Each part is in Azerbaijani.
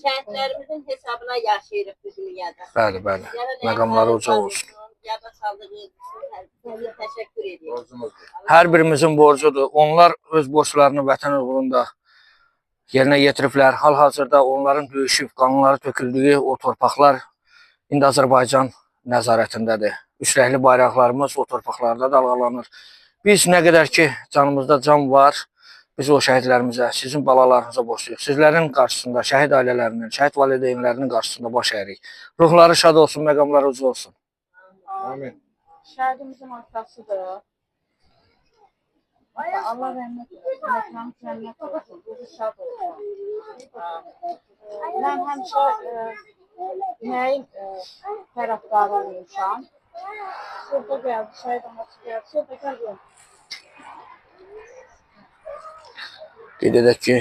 Şəhidlərimizin hesabına yaşayırıq bu dünyada. Bəli, bəli. Məqamları uca olsun. Yada saldığınız üçün təşəkkür ediyorum. Hər birimizin borcudur. Onlar öz borclarını vətən uğrunda yerinə yetiriblər. Hal-hazırda onların döyüşüb, qanları töküldüyü o torpaqlar indi Azərbaycan nəzarətindədir. Üçrəkli bayraqlarımız o torpaqlarda dalğalanır. Biz nə qədər ki canımızda can var, biz o şəhidlərimizə, sizin balalarınıza borcluyuq. Sizlərin qarşısında, şəhid ailələrinin, şəhid valideynlərinin qarşısında baş əyirik. Ruhları şad olsun, məqamları uca olsun. Amin. Şəhidimizin atasıdır. Allah rəhmət etsin. Məkanı cənnət olsun. Ruhu şad olsun. Mən həmişə nəyin tərəfdarı olmuşam. Burada gəldi, şəhid anası gəldi. Burada gəldi. Qeyd edək ki,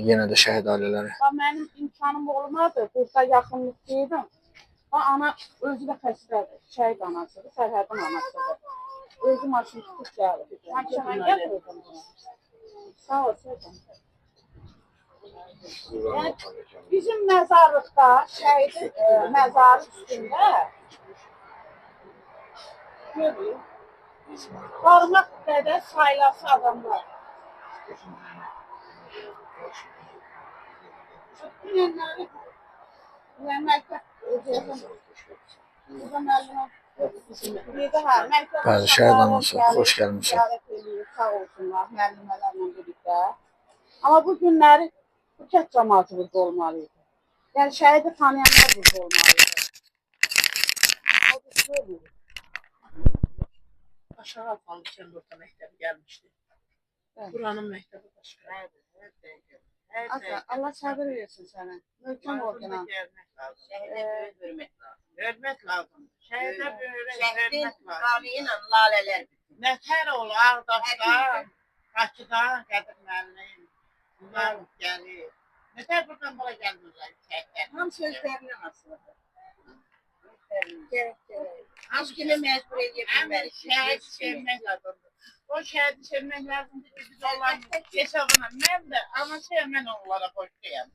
yenə də şəhid ailələri. Mənim imkanım olmadı. Burada yaxınlıqdaydım. Ana özü də xəstədir. Şəhid anasıdır, Sərhədin anasıdır. Özü maşın tutub gəldi. Həmişə mən gəlirdim buna. Sağ ol, yəni, bizim məzarlıqda, şəhidin məzarı üstündə parmaq qədər sayılası adamlar. Bəli, şəhid anası, xoş gəlmişsən. Sağ olsunlar, müəllimələrlə birlikdə. Amma bu günləri bu kənd cəmaatı burada olmalıydı. Yəni şəhidi tanıyanlar burada olmalıydı. Aşağı Alfalı kənd orta məktəbi gəlmişdi. Buranın məktəbi başqa. Allah səbir versin sənə. Möhkəm ol inan. Hörmət lazım. Şəhədə böyürək Şəhidin hörmət lazım. qanı ilə lalələr. Nətər ol, Ağdaşdan, Bakıdan, Qədir müəllim, bunlar gəlir. Nətər buradan bura gəlmirlər şəhidlər? Ham sözlərindən asılıdır. Heç kimi məcbur edə bilmərik. Şəhidi sevmək lazımdır. O şəhidi sevmək lazımdır ki, biz onların hesabına, mən də ama sevmən onlara borçluyam.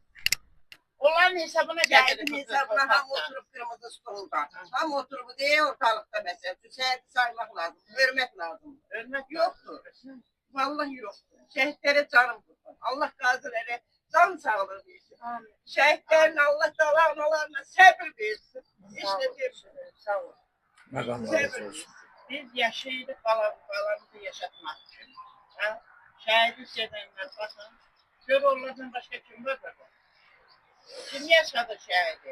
Onların hesabına Şəhidin hesabına ham oturub qırmızı stolda. Ham oturub deyə ortalıqda məsəl üçün şəhidi saymaq lazım, hörmət lazım. Hörmət Yoxdur. Vallahi yoxdur. Şəhidlərə canım qurban. Allah qazilərə can sağlığı versin. Şəhidlərin Allah təala analarına səbir versin. İşte deyirəm. Sağ ol. Məqamları uca olsun. Biz yaşayırıq balamızı yaşatmaq üçün. Şəhidi sevənlər baxın. Gör onlardan başqa kim var da? Kim yaşadı şəhidi?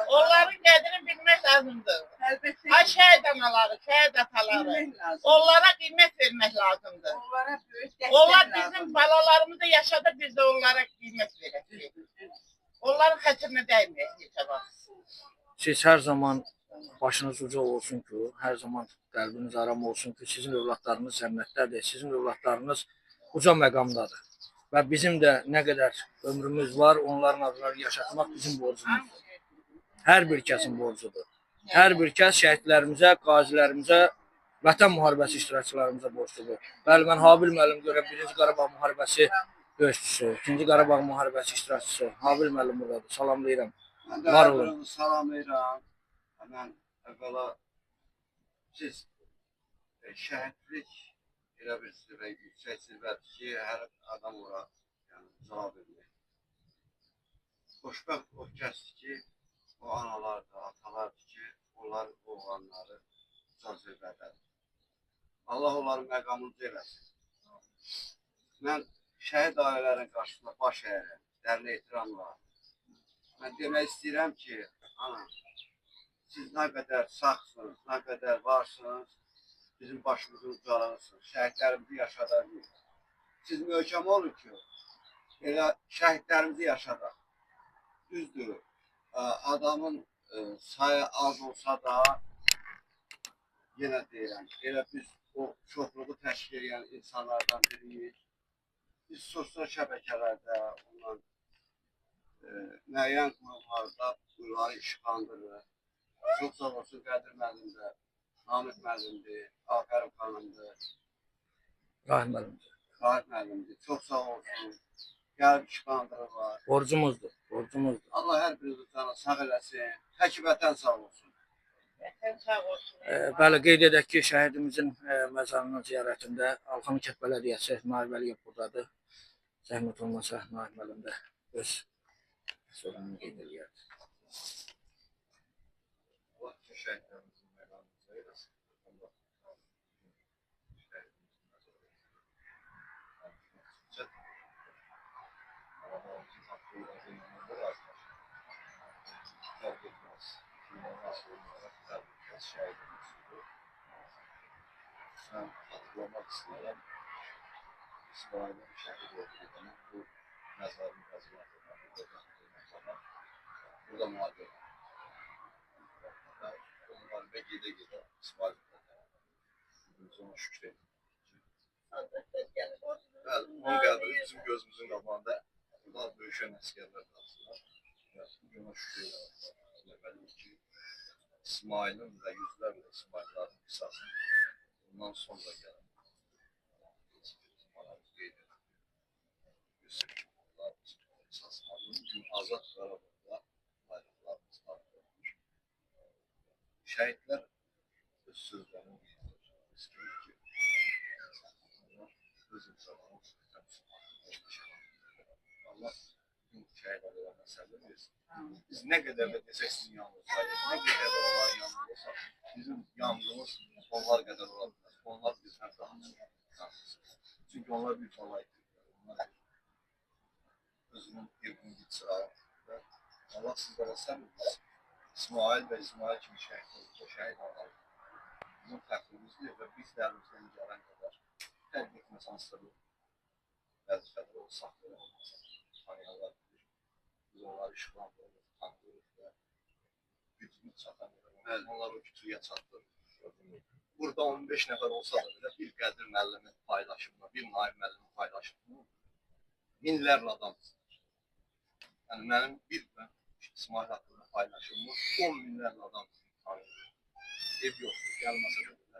Onların qədrini bilmək lazımdır. Əlbəttə. Ay şəhid anaları, şəhid ataları. Onlara qiymət vermək lazımdır. Onlara böyük dəstək Onlar lazım. bizim balalarımızı yaşadı, biz də onlara qiymət verək. Onların xətrinə dəyməyək heç vaxt. Siz hər zaman başınız uca olsun ki, hər zaman qəlbiniz aram olsun ki, sizin övladlarınız cənnətdədir, sizin övladlarınız uca məqamdadır. Və bizim də nə qədər ömrümüz var, onların adları yaşatmaq bizim borcumuzdur. Hər bir kəsin borcudur. Hər bir kəs şəhidlərimizə, qazilərimizə, vətən müharibəsi iştirakçılarımıza borcludur. Bəli, mən Habil müəllim görəm, 1-ci Qarabağ müharibəsi döyüşçüsü, 2-ci Qarabağ müharibəsi iştirakçısı. Habil müəllim buradadır, salamlayıram. Var olun. Salamlayıram. Mən əvvəla siz şəhidlik elə bir yüksək sirvətdir ki, hər adam ora cavab verir. Xoşbəxt o kəsdir ki, o analardır, atalardır ki, onlar oğlanları can sirvətədir. Allah onların məqamını eləsin. Mən şəhid ailələrinin qarşısında baş əyirəm, dərin ehtiramla. Mən demək istəyirəm ki, ana, siz nə qədər sağsınız, nə qədər varsınız, bizim başımızın ucalığısınız, şəhidlərimizi yaşadaq. Siz möhkəm olun ki, elə şəhidlərimizi yaşadaq. Düzdür, adamın sayı az olsa da, yenə deyirəm, elə biz o çoxluğu təşkil edən insanlardan biriyik. Biz sosial şəbəkələrdə, ondan müəyyən qurumlarda bunları işıqlandırır. Çox sağ olsun Qədir müəllimdə, Namik müəllimdir, Afərim xanımdır. Rahim müəllimdir. Rahim müəllimdir. Çox sağ olsun. Gəlib işıqlandırırlar. Borcumuzdur. borcumuzdur. Allah hər birinizi canı sağ eləsin. Tək vətən sağ olsun. Vətən sağ olsun. Bəli, qeyd edək ki, şəhidimizin məzarının ziyarətində Alxanı Kənd Bələdiyyəsi Naib Əliyev buradadır. Zəhmət olmasa Naib müəllim də öz sözünü qeyd edir. Allah şəhidlərimizin məqamını eyləsin. Ben hatırlamak istedim. İsmail'in şehit olduğunu bu mezarın kazılarından burada muhabbet. Onlar ve gide İsmail'in ona şükredin. Evet, onun qəbri bizim gözümüzün qabağında burada döyüşən əsgərlər qalsınlar. Ona şükredin ki, İsmail'in və yüzlərlə İsmail'ların qisasını bundan sonra gəlin. Azad Qarabağda bayraqlarımız qalxır. Şəhidlər öz sözlərini istəyir ki, öz insanlarımız Allah bütün şəhidlərə səbir versin. Biz nə qədər də desək sizin yanınızdayız, nə qədər də onların yanındaysa, bizim yanımız onlar qədər ola bilər. Onlar bizdən daha çox. Çünki onlar bir falaydır. Onlar özünün evini gitsin. Allah sizlərə səbir versin. İsmail və İsmail kimi şəhid oldu, şəhid olarlar. Bizim fəxrimizdir və biz dərimizdən gələn qədər hər etməs hansıdır. Vəzifədə o saxları olmasa, tanıyanlar bilir. Biz onları işıqlandırırıq, tanıyırıq və gücümüz çatamırıq. Onlar o kütüyə çatdırır. Burada 15 nəfər olsa da belə bir Qədir müəllimin paylaşımına, bir Naib müəllimin paylaşımına minlərlə adam. Yəni mənim bir İsmail haqqında paylaşımımı 10 minlərlə adam tanıyır. Ev yoxdur, gəlməsə də belə.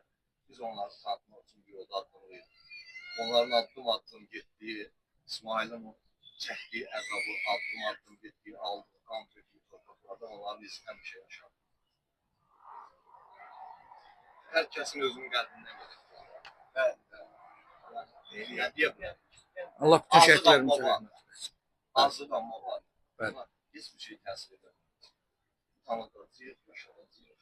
Biz onları tanıtmaq üçün bir yolda addımlıyıq. Onların addım-addım getdiyi, İsmail'in o çəkdiyi əzabı, addım-addım getdiyi, aldığı, qan töküyü torpaqlarda onların izi həmişə yaşadı. Hər kəsin özünün qəlbindən gedir. Və deyə bilərik. Allah bütün şəhidlərimizə rəhmət eləsin. Azıq amma var. Bəli. Heç bir şey təsir edir. Tanıdacağıq, yaşadacağıq.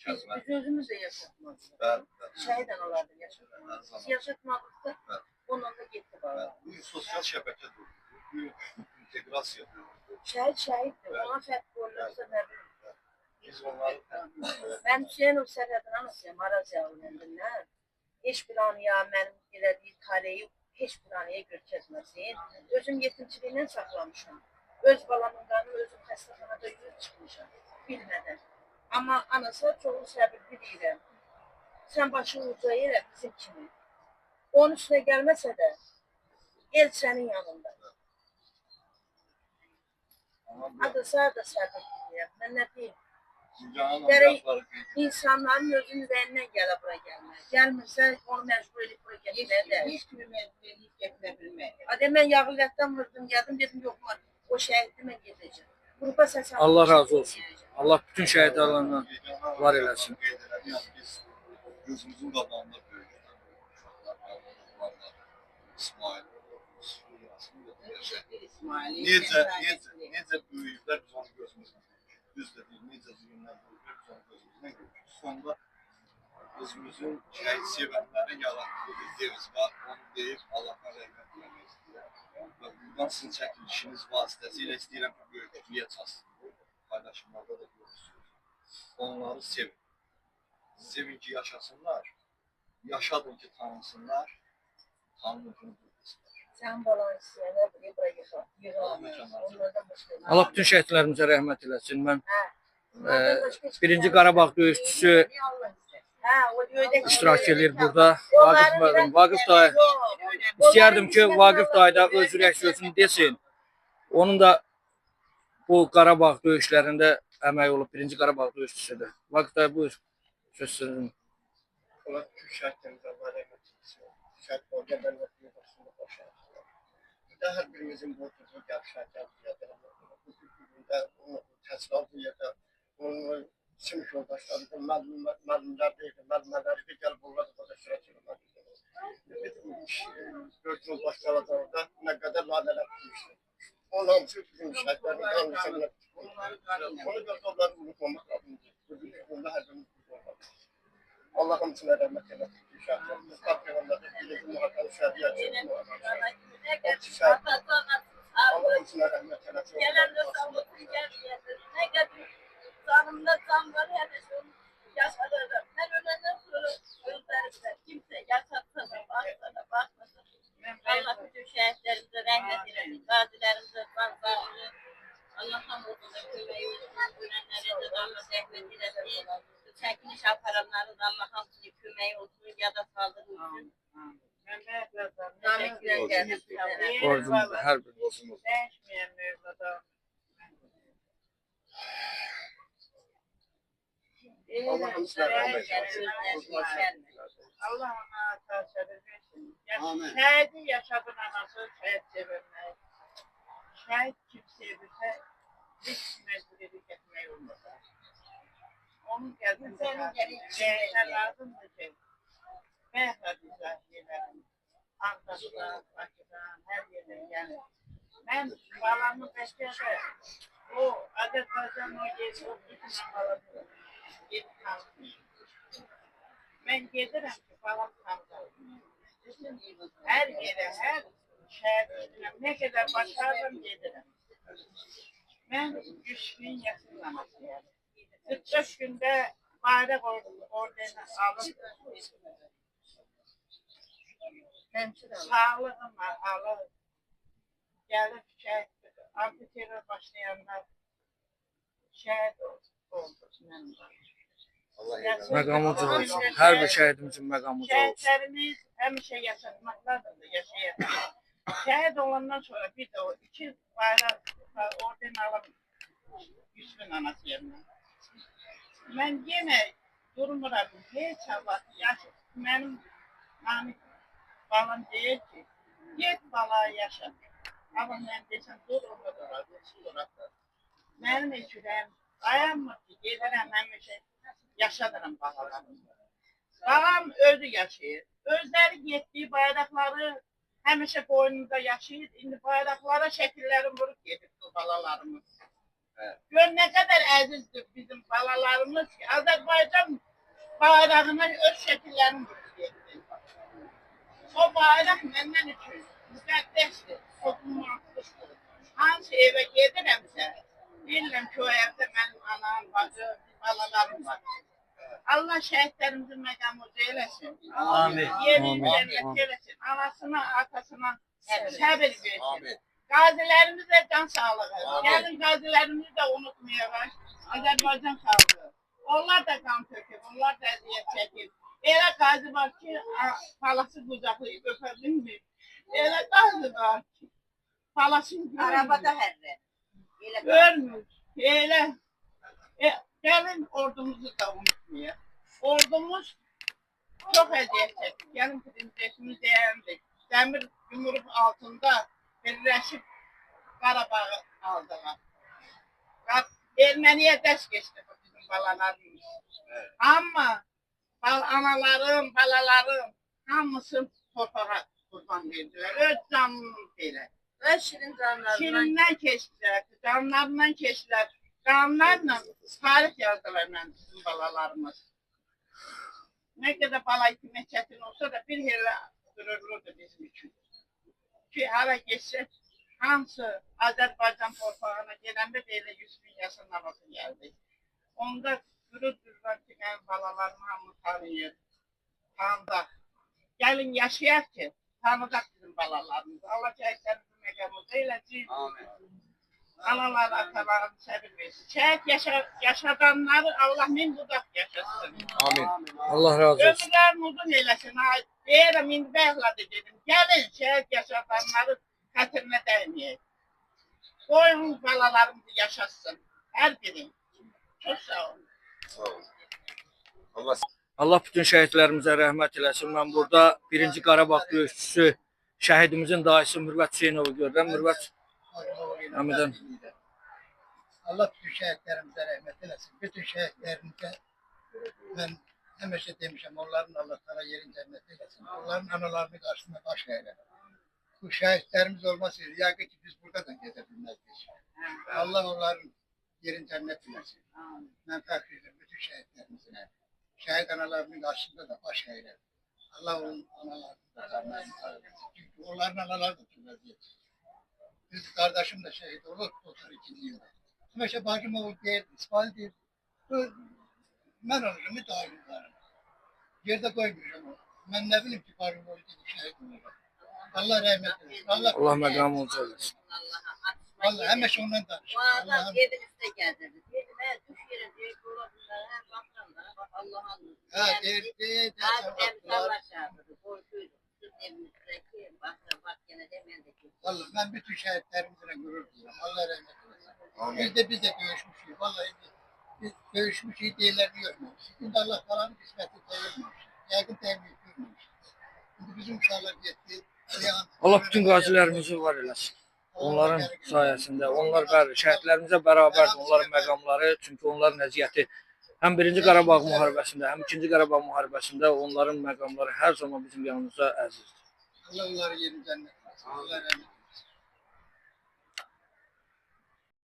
Biz özümüz də yaşatmadıq. Bəli. Şəhid analardır yaşatmadıq. Biz yaşatmadıqda onunla da getdi bana. Bu sosial şəbəkə dördür. Bu inteqrasiya dördür. Şəhiddir. Ona fərq qoyulursa nə bilir. Biz onları Mən Hüseynov Sərhədin anasıyam, Araz yavrularından. Heç bir anıya mənim elədiyi taleyi heç bir anıya görkəzməsin. Özüm yetimçiliyindən saxlamışam. Öz balamın qanını özüm xəstəxanada yürüb çıxmışam, bilmədən. Amma anası çoğu səbir bilirəm. Sən başını uca elə bizim kimi. Onun üstünə gəlməsə də, el sənin yanında. Adasa da səbir bilirəm. Mən nə deyim? Gərək insanların özünün ürəyindən gələ bura gəlmək. Gəlmirsə, onu məcbur edib bura gəlməyə də. Heç kimi məcbur edib gətirə bilmək. Mən Yağıllətdən vurdum, gəldim, dedim, yox, o şəhiddir, mən gedəcəm. Qrupa səsən. Allah razı olsun. Allah bütün şəhidlərlə var eləsin. Biz gözümüzün qabağında böyüdük. İsmail. Necə böyüyüblər biz onu gözümüzdən görürük. Düz də deyil, necə zülmlər böyüyüblər biz onu gözümüzdən görürük. Sonda özümüzün şəhid sevənlərin yaratdığı bir deviz var. Onu deyib Allah'tan rəhmət eləmək istəyirəm. Və buradan sizin çəkilişiniz vasitəsilə istəyirəm ki, böyüklüyə çatsın. Paylaşımlarda da görürsünüz. Onları sevin. Sevin ki, yaşasınlar. Yaşadın ki, tanınsınlar. Tanrı ki, Sən balan istəyənə bura yığılır. Allah bütün şəhidlərimizə rəhmət eləsin. Mən birinci Qarabağ döyüşçüsü iştirak edir burada. Vaqif müəllim, Vaqif dayı. İstəyərdim ki, Vaqif dayı da öz ürək sözünü desin. Onun da bu Qarabağ döyüşlərində əmək olub. Birinci Qarabağ döyüşçüsüdür. Vaqif dayı, buyur. Söz sözünü. Onlar Türk şəhidlərimizə Allah rəhmət eləsin. Şəhid bölgə bələdiyyə başında başlayır. Her birimizin borcunu yapışacağız. Bu günde onu teslim aldığı yerde onun sınıf yoldaşları, malumlar değil, malumları da gelip onları da sürekli dört yol başkalarında ne kadar laneler tutmuştu. Onun hamısı bizim şahitlerin kanlısını onu göz onları unutmamak lazım. Bunda her birimiz unutmamak. Allah'ım için rahmet eylesin. Şahitlerimiz, Peygamber'de bildiği muhakkak şahit edin. Allah'ım için rahmet eylesin. Gelen de sağlıklı gelmeyedir. Ne kadar canımda can var her şey yaşadım. Ben ölenden sonra gözlerimde kimse yaşatsana, bakmasana. Allah bütün şehitlerimize rahmet eylesin. Gazilerimize can sağlığı. Allah'tan olsun da kömeği olsun. Ölenlere de Allah rahmet eylesin. Çekiliş aparanların Allah'ın kömeği olsun ya da sağlığı olsun. Teşekkür ederim. Borcumuz da her birimizin olsun. Değişmeyen Mevla'da. Allah'ım için rahmet eylesin. Allah ona tasarruf versin. Amin. Şehidi yaşadın anası, şehit severler. Şehit kim sevirse hiç mecburiyelik etmeyi olmaz. Onun geldiğinde lazımdır ki Behzat izahiyelerin Ankara'da, Bakı'dan, her yerden gelir. Ben balamı beklese, o Azerbaycan o yeri, o bütün balamı geri kalmıyor. Ben gelirim ki balam kaldı. Her yere, her şehirine ne kadar başardım gelirim. Ben 3 gün yaşlanmasıyım. 45 günde bayrak ordeni alıp sağlığımı alıp gelip şehit, antiterör başlayanlar şehit oldu. Allah eylesin. Məqamı uca olsun. Hər bir şəhidimizin məqamı uca olsun. Şehitlerimiz həmişə yaşatmaklardır, yaşayır. Şehit olandan sonra bir de o 2 bayrak orden alıp Yusuf'un anası yerine. Ben yine durmuram, hiç Allah yaşa. Benim Hamid balam deyir ki, git bala yaşa. Ama ben desem dur orada durar. Benim ürəyim dayanmır ki, gedirəm həmişə yaşadıram balalarımı. Balam özü yaşayır. Özleri getdiyi bayrakları həmişə boynunda yaşayır. İndi bayraklara şəkillərini vurup gedir bu balalarımız. Gör ne kadar əzizdir bizim balalarımız ki, Azerbaycan bayrağına öz şəkillərini vurup gedir. O bayrak məndən üçün müqəddəsdir, okunmaqlıqdır. Hansı evə gedirəmsə, bilirəm ki, o evdə mənim anam, bacım, balalarım var. Allah şəhidlərimizin məqamı eyləsin. Amin. Yerin Amin. cənnət eyləsin. Anasına, atasına səbir versin. Amin. Qazilərimize can sağlığı. Amin. Gelin qazilərimizi de unutmayalım. Azerbaycan xalqı. Onlar da kan töküb, onlar da əziyyət çəkib. Elə qazi var ki, palası qucaqlayıb, öpə bilmir. Elə qazi var ki, palasını görmür. Arabada hərrə. Görmür. Elə. Gelin ordumuzu da unutmayalım. Ordumuz çok əziyyət çəkib. Gelin prezidentimiz deyəndi. Dəmir yumruq altında birləşib Qarabağı aldılar. Erməniyə dəst geçdi bu bizim balalarımız. Evet. Ama analarım, balalarım hamısı torpağa kurban verdiler. Öz canını belə. Öz şirin canlarından. Şirindən keçdilər, canlarından keçdilər. Canlarla tarix yazdılar mən bizim balalarımız. Ne kadar bala etmək çətin olsa da bir yerlə qürurludur bizim üçün. Ki hara geçsək, hamısı Azerbaycan torpağına gələndə belə 100 bin yaşından olsun gəldi. Onda qürurdurlar ki, mənim balalarım hamı tanıyır, tanıdaq. Gəlin yaşayaq ki, tanıdaq bizim balalarımızı. Allah şəhidlərimizin məqamımızı eləsin. Amin. Analar, atalarım səbir versin. Şəhid yaşadanları Allah min budaq yaşasın. Amin. Allah razı olsun. Ömürlərini uzun eləsin. Deyirəm, indi bəxladı dedim. Gəlin şəhid yaşadanları xətrinə dəyməyək. Qoyun balalarımızı yaşasın. Hər biri. Çox sağ olun. Sağ olun. Allah Allah bütün şəhidlərimizə rəhmət eləsin. Mən burada 1-ci Qarabağ döyüşçüsü şəhidimizin dayısı Mürvət Hüseynovu görürəm. Mürvət Həmidən. Allah bütün şəhidlərimizə rəhmət eləsin. Bütün şəhidlərimizə mən həmişə demişəm, onların Allah təala yerin cənnət eləsin. Onların analarının qarşısında baş əyərəm. Bu şəhidlərimiz olmasaydı, yəqin ki biz burada da gedə bilməzdik. Allah onların yerin cənnət eləsin. Mən fəxr edirəm bütün şəhidlərimizə. Şəhid analarının qarşısında da baş əyərəm. Allah onun analarını da canlarını sağ eləsin. Çünki onların anaları da çok vəziyyət. Biz kardeşim de şehit olur 32 yılda. Həmişə bacım oğul deyirdi, İsmail deyirdi. Mən olurum, müdahil varım. Yerdə qoymuyorum onu. Mən nə bilim ki, bacım oğul deyirdi, şehit olur. Allah rəhmət eylesin. Allah məqamı uca eləsin. Vallahi həmişə ondan danışır. O adam yedinizde geldirdi. Dedi ben düş yerim diye dolabınlara hem baksanlara bak Allah'ın. Ha, deyirdi, Emsallar çağırdı. Borcuydu. Siz evimizdeki bak gene de ben de ki. Vallahi ben bütün şehitlerimizle gurur duyuyorum. Allah rəhmət eylesin. Amin. Biz de dövüşmüşüz. Vallahi biz dövüşmüşüz diyenlerini görmüyoruz. Şimdi Allah kalanı kısmeti çevirmemiş. Yakın temin etmemiş. Şimdi bizim uşaklar gitti. Allah bütün qazilərimizi var eləsin. Onların sayəsində, onlar bəli, şəhidlərimizə bərabərdir, onların məqamları, çünki onların əziyyəti həm 1-ci Qarabağ müharibəsində, həm 2-ci Qarabağ müharibəsində onların məqamları hər zaman bizim yanımızda əzizdir. Allah onları yerin cennet. Allah rəhmət eylesin.